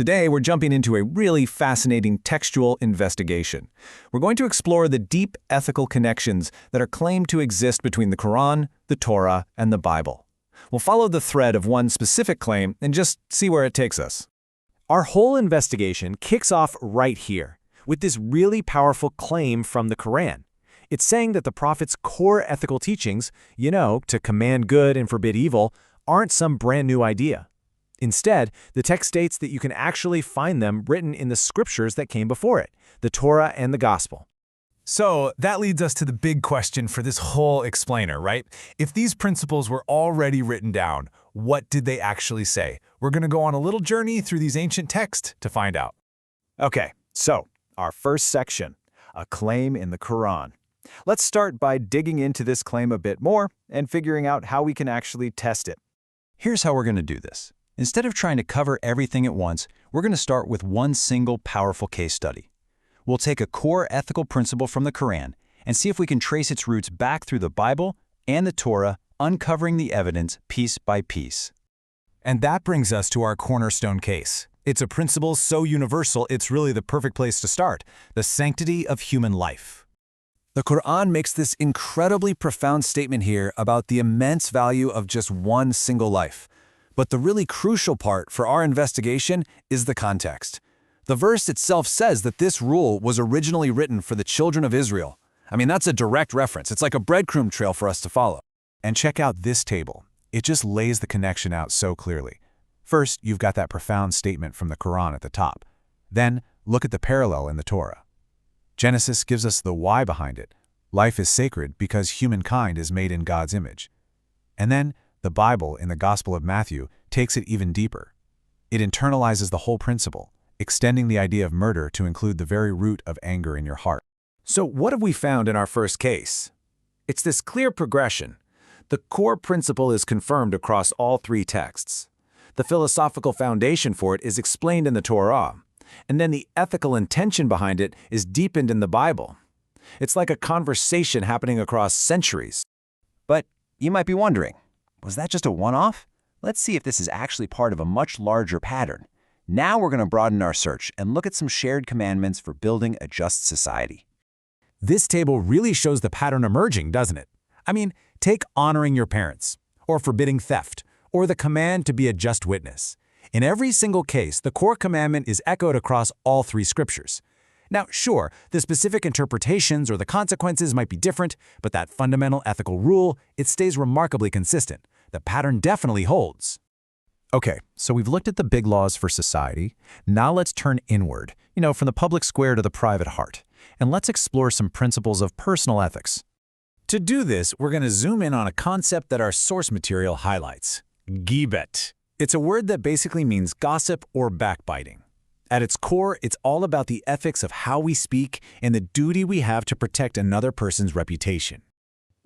Today, we're jumping into a really fascinating textual investigation. We're going to explore the deep ethical connections that are claimed to exist between the Quran, the Torah, and the Bible. We'll follow the thread of one specific claim and just see where it takes us. Our whole investigation kicks off right here, with this really powerful claim from the Quran. It's saying that the Prophet's core ethical teachings, to command good and forbid evil, aren't some brand new idea. Instead, the text states that you can actually find them written in the scriptures that came before it, the Torah and the Gospel. So that leads us to the big question for this whole explainer, right? If these principles were already written down, what did they actually say? We're going to go on a little journey through these ancient texts to find out. Okay, so our first section, a claim in the Quran. Let's start by digging into this claim a bit more and figuring out how we can actually test it. Here's how we're going to do this. Instead of trying to cover everything at once, we're going to start with one single powerful case study. We'll take a core ethical principle from the Quran and see if we can trace its roots back through the Bible and the Torah, uncovering the evidence piece by piece. And that brings us to our cornerstone case. It's a principle so universal it's really the perfect place to start: the sanctity of human life. The Quran makes this incredibly profound statement here about the immense value of just one single life. But the really crucial part for our investigation is the context. The verse itself says that this rule was originally written for the children of Israel. I mean, that's a direct reference. It's like a breadcrumb trail for us to follow. And check out this table. It just lays the connection out so clearly. First, you've got that profound statement from the Quran at the top. Then, look at the parallel in the Torah. Genesis gives us the why behind it. Life is sacred because humankind is made in God's image. And then, the Bible in the Gospel of Matthew takes it even deeper. It internalizes the whole principle, extending the idea of murder to include the very root of anger in your heart. So what have we found in our first case? It's this clear progression. The core principle is confirmed across all three texts. The philosophical foundation for it is explained in the Torah, and then the ethical intention behind it is deepened in the Bible. It's like a conversation happening across centuries. But you might be wondering, was that just a one-off? Let's see if this is actually part of a much larger pattern. Now we're going to broaden our search and look at some shared commandments for building a just society. This table really shows the pattern emerging, doesn't it? I mean, take honoring your parents, or forbidding theft, or the command to be a just witness. In every single case, the core commandment is echoed across all three scriptures. Now, sure, the specific interpretations or the consequences might be different, but that fundamental ethical rule, it stays remarkably consistent. The pattern definitely holds. Okay, so we've looked at the big laws for society. Now let's turn inward, from the public square to the private heart, and let's explore some principles of personal ethics. To do this, we're going to zoom in on a concept that our source material highlights: ghibet. It's a word that basically means gossip or backbiting. At its core, it's all about the ethics of how we speak and the duty we have to protect another person's reputation.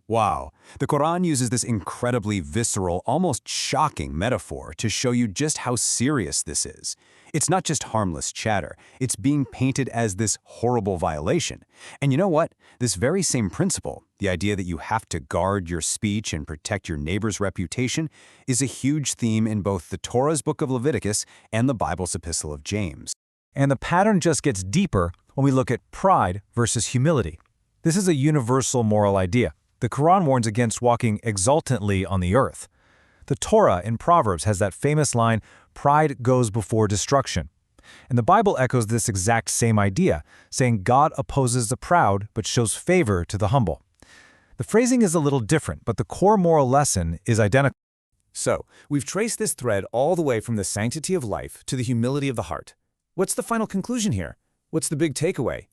Wow, the Quran uses this incredibly visceral, almost shocking metaphor to show you just how serious this is. It's not just harmless chatter, it's being painted as this horrible violation. And you know what? This very same principle, the idea that you have to guard your speech and protect your neighbor's reputation, is a huge theme in both the Torah's book of Leviticus and the Bible's epistle of James. And the pattern just gets deeper when we look at pride versus humility. This is a universal moral idea. The Quran warns against walking exultantly on the earth. The Torah in Proverbs has that famous line, "Pride goes before destruction." And the Bible echoes this exact same idea, saying God opposes the proud but shows favor to the humble. The phrasing is a little different, but the core moral lesson is identical. So, we've traced this thread all the way from the sanctity of life to the humility of the heart. What's the final conclusion here? What's the big takeaway?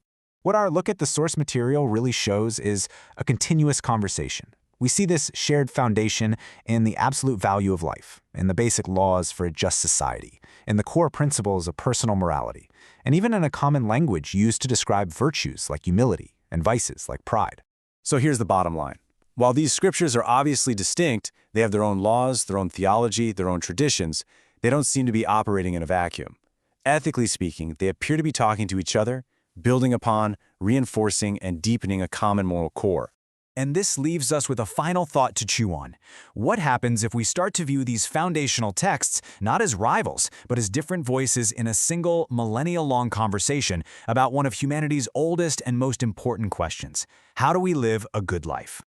What our look at the source material really shows is a continuous conversation. We see this shared foundation in the absolute value of life, in the basic laws for a just society, in the core principles of personal morality, and even in a common language used to describe virtues like humility and vices like pride. So here's the bottom line. While these scriptures are obviously distinct, they have their own laws, their own theology, their own traditions, they don't seem to be operating in a vacuum. Ethically speaking, they appear to be talking to each other, building upon, reinforcing, and deepening a common moral core. And this leaves us with a final thought to chew on. What happens if we start to view these foundational texts not as rivals, but as different voices in a single, millennia-long conversation about one of humanity's oldest and most important questions? How do we live a good life?